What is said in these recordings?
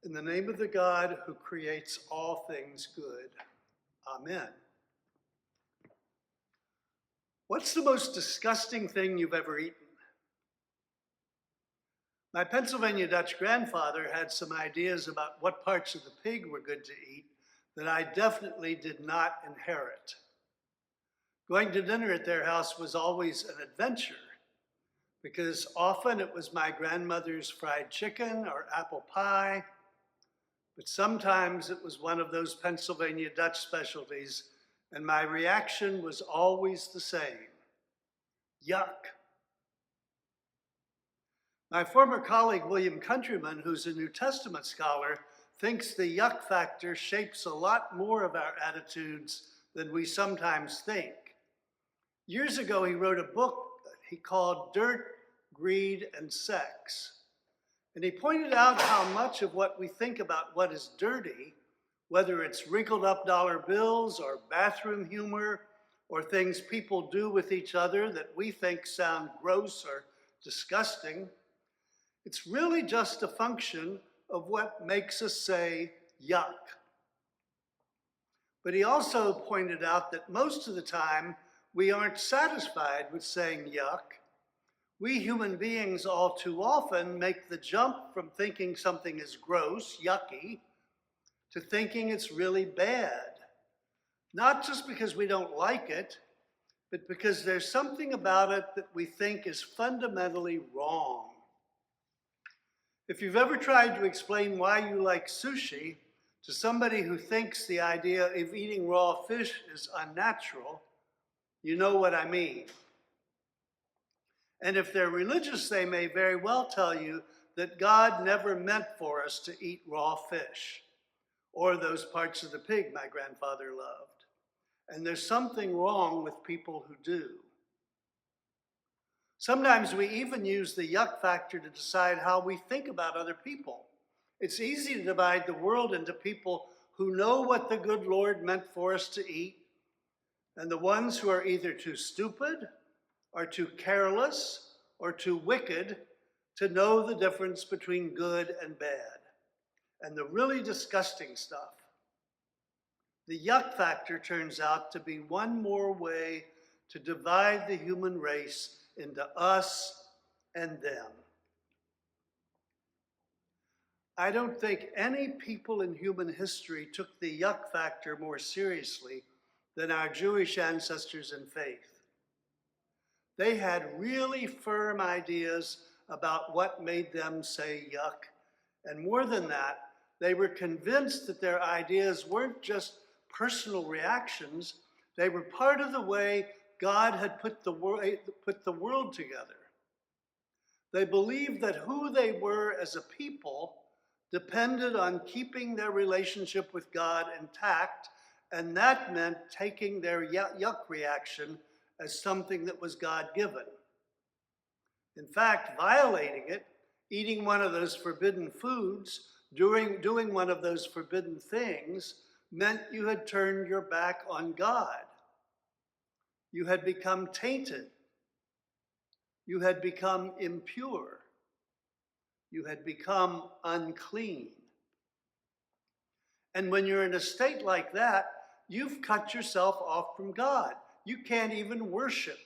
In the name of the God who creates all things good. Amen. What's the most disgusting thing you've ever eaten? My Pennsylvania Dutch grandfather had some ideas about what parts of the pig were good to eat that I definitely did not inherit. Going to dinner at their house was always an adventure because often it was my grandmother's fried chicken or apple pie, but sometimes it was one of those Pennsylvania Dutch specialties, and my reaction was always the same: yuck. My former colleague, William Countryman, who's a New Testament scholar, thinks the yuck factor shapes a lot more of our attitudes than we sometimes think. Years ago, he wrote a book he called Dirt, Greed, and Sex. And he pointed out how much of what we think about what is dirty, whether it's wrinkled up dollar bills or bathroom humor or things people do with each other that we think sound gross or disgusting, it's really just a function of what makes us say yuck. But he also pointed out that most of the time we aren't satisfied with saying yuck. We human beings all too often make the jump from thinking something is gross, yucky, to thinking it's really bad. Not just because we don't like it, but because there's something about it that we think is fundamentally wrong. If you've ever tried to explain why you like sushi to somebody who thinks the idea of eating raw fish is unnatural, you know what I mean. And if they're religious, they may very well tell you that God never meant for us to eat raw fish or those parts of the pig my grandfather loved. And there's something wrong with people who do. Sometimes we even use the yuck factor to decide how we think about other people. It's easy to divide the world into people who know what the good Lord meant for us to eat, and the ones who are either too stupid or too careless or too wicked to know the difference between good and bad, and the really disgusting stuff. The yuck factor turns out to be one more way to divide the human race into us and them. I don't think any people in human history took the yuck factor more seriously than our Jewish ancestors in faith. They had really firm ideas about what made them say yuck, and more than that, they were convinced that their ideas weren't just personal reactions, they were part of the way God had put the world together. They believed that who they were as a people depended on keeping their relationship with God intact, and that meant taking their yuck reaction as something that was God-given. In fact, violating it, eating one of those forbidden foods, doing one of those forbidden things, meant you had turned your back on God. You had become tainted. You had become impure. You had become unclean. And when you're in a state like that, you've cut yourself off from God. You can't even worship.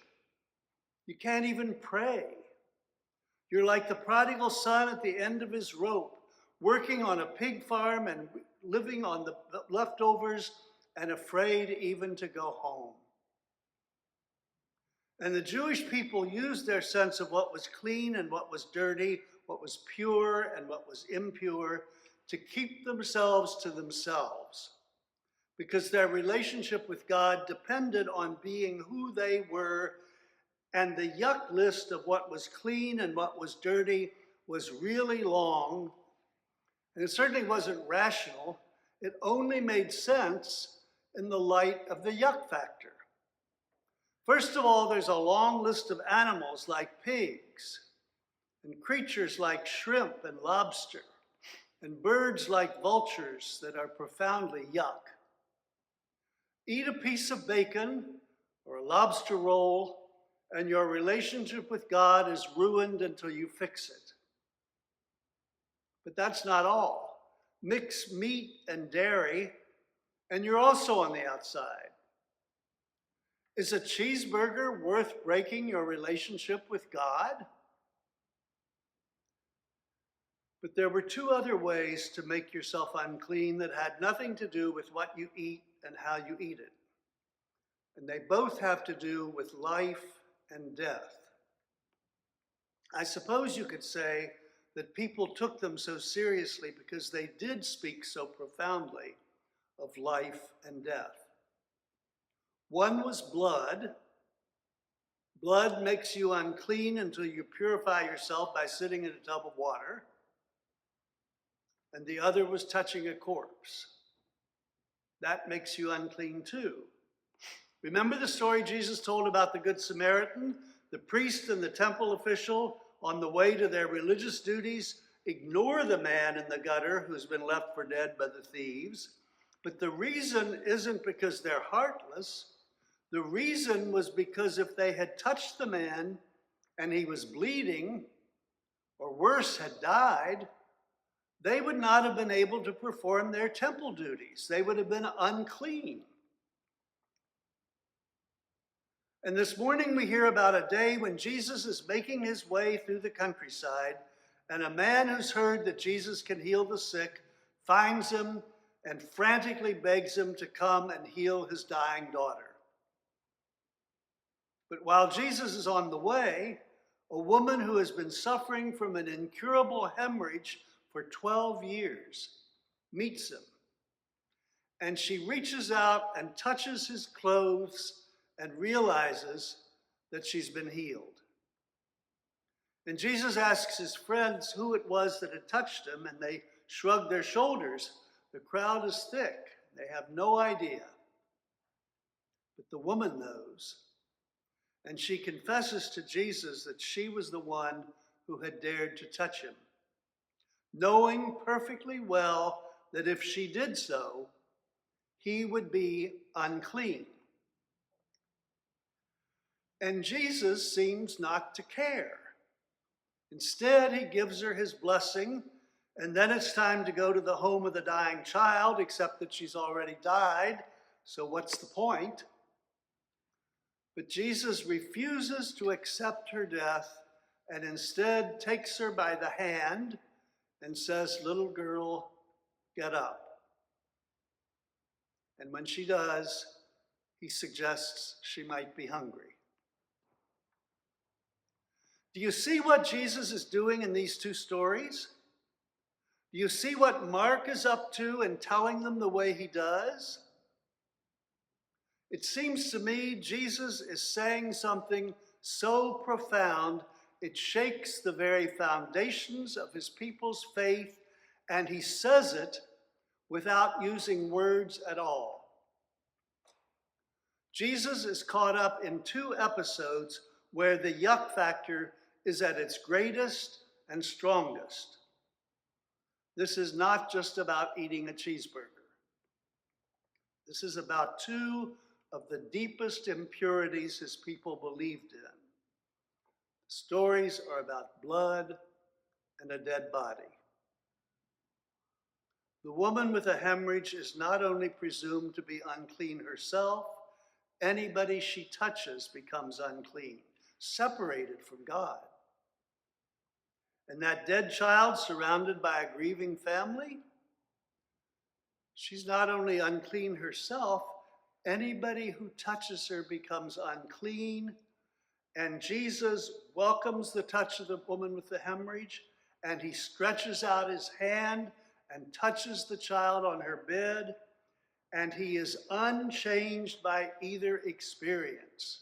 You can't even pray. You're like the prodigal son at the end of his rope, working on a pig farm and living on the leftovers and afraid even to go home. And the Jewish people used their sense of what was clean and what was dirty, what was pure and what was impure, to keep themselves to themselves, because their relationship with God depended on being who they were, and the yuck list of what was clean and what was dirty was really long, and it certainly wasn't rational. It only made sense in the light of the yuck factor. First of all, there's a long list of animals like pigs, and creatures like shrimp and lobster, and birds like vultures that are profoundly yuck. Eat a piece of bacon or a lobster roll, and your relationship with God is ruined until you fix it. But that's not all. Mix meat and dairy, and you're also on the outside. Is a cheeseburger worth breaking your relationship with God? But there were two other ways to make yourself unclean that had nothing to do with what you eat and how you eat it. And they both have to do with life and death. I suppose you could say that people took them so seriously because they did speak so profoundly of life and death. One was blood. Blood makes you unclean until you purify yourself by sitting in a tub of water. And the other was touching a corpse. That makes you unclean too. Remember the story Jesus told about the Good Samaritan? The priest and the temple official, on the way to their religious duties, ignore the man in the gutter who's been left for dead by the thieves. But the reason isn't because they're heartless. The reason was because if they had touched the man and he was bleeding, or worse, had died, they would not have been able to perform their temple duties. They would have been unclean. And this morning we hear about a day when Jesus is making his way through the countryside, and a man who's heard that Jesus can heal the sick finds him and frantically begs him to come and heal his dying daughter. But while Jesus is on the way, a woman who has been suffering from an incurable hemorrhage for 12 years meets him. And she reaches out and touches his clothes and realizes that she's been healed. And Jesus asks his friends who it was that had touched him, and they shrug their shoulders. The crowd is thick. They have no idea. But the woman knows. And she confesses to Jesus that she was the one who had dared to touch him, knowing perfectly well that if she did so, he would be unclean. And Jesus seems not to care. Instead, he gives her his blessing, and then it's time to go to the home of the dying child, except that she's already died, so what's the point? But Jesus refuses to accept her death and instead takes her by the hand and says, "Little girl, get up." And when she does, he suggests she might be hungry. Do you see what Jesus is doing in these two stories? Do you see what Mark is up to in telling them the way he does? It seems to me Jesus is saying something so profound it shakes the very foundations of his people's faith, and he says it without using words at all. Jesus is caught up in two episodes where the yuck factor is at its greatest and strongest. This is not just about eating a cheeseburger. This is about two of the deepest impurities his people believed in. The stories are about blood and a dead body. The woman with a hemorrhage is not only presumed to be unclean herself, anybody she touches becomes unclean, separated from God. And that dead child surrounded by a grieving family, she's not only unclean herself, anybody who touches her becomes unclean. And Jesus welcomes the touch of the woman with the hemorrhage, and he stretches out his hand and touches the child on her bed, and he is unchanged by either experience.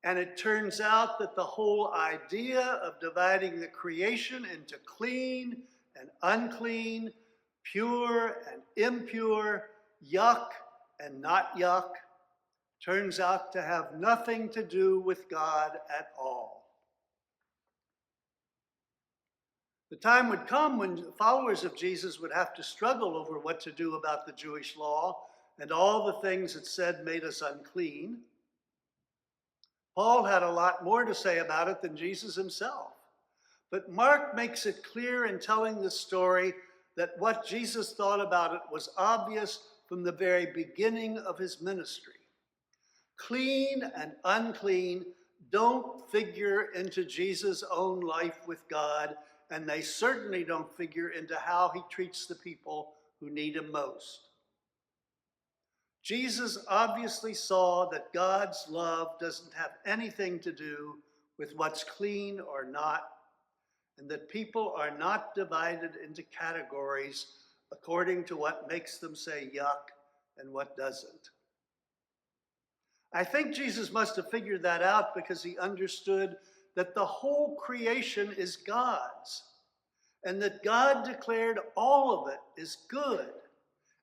And it turns out that the whole idea of dividing the creation into clean and unclean, pure and impure, yuck and not yuck, turns out to have nothing to do with God at all. The time would come when followers of Jesus would have to struggle over what to do about the Jewish law and all the things it said made us unclean. Paul had a lot more to say about it than Jesus himself. But Mark makes it clear in telling the story that what Jesus thought about it was obvious from the very beginning of his ministry. Clean and unclean don't figure into Jesus' own life with God, and they certainly don't figure into how he treats the people who need him most. Jesus obviously saw that God's love doesn't have anything to do with what's clean or not, and that people are not divided into categories according to what makes them say yuck and what doesn't. I think Jesus must have figured that out because he understood that the whole creation is God's, and that God declared all of it is good.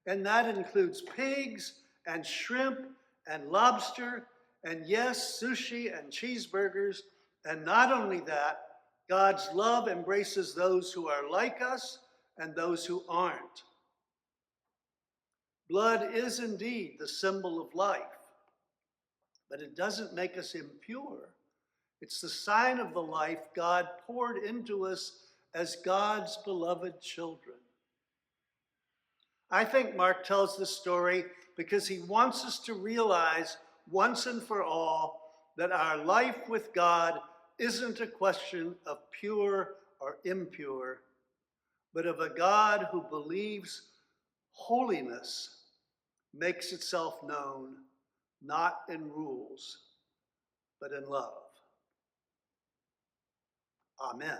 And that includes pigs and shrimp and lobster and yes, sushi and cheeseburgers. And not only that, God's love embraces those who are like us and those who aren't. Blood is indeed the symbol of life, but it doesn't make us impure. It's the sign of the life God poured into us as God's beloved children. I think Mark tells this story because he wants us to realize once and for all that our life with God isn't a question of pure or impure, but of a God who believes holiness makes itself known not in rules, but in love. Amen.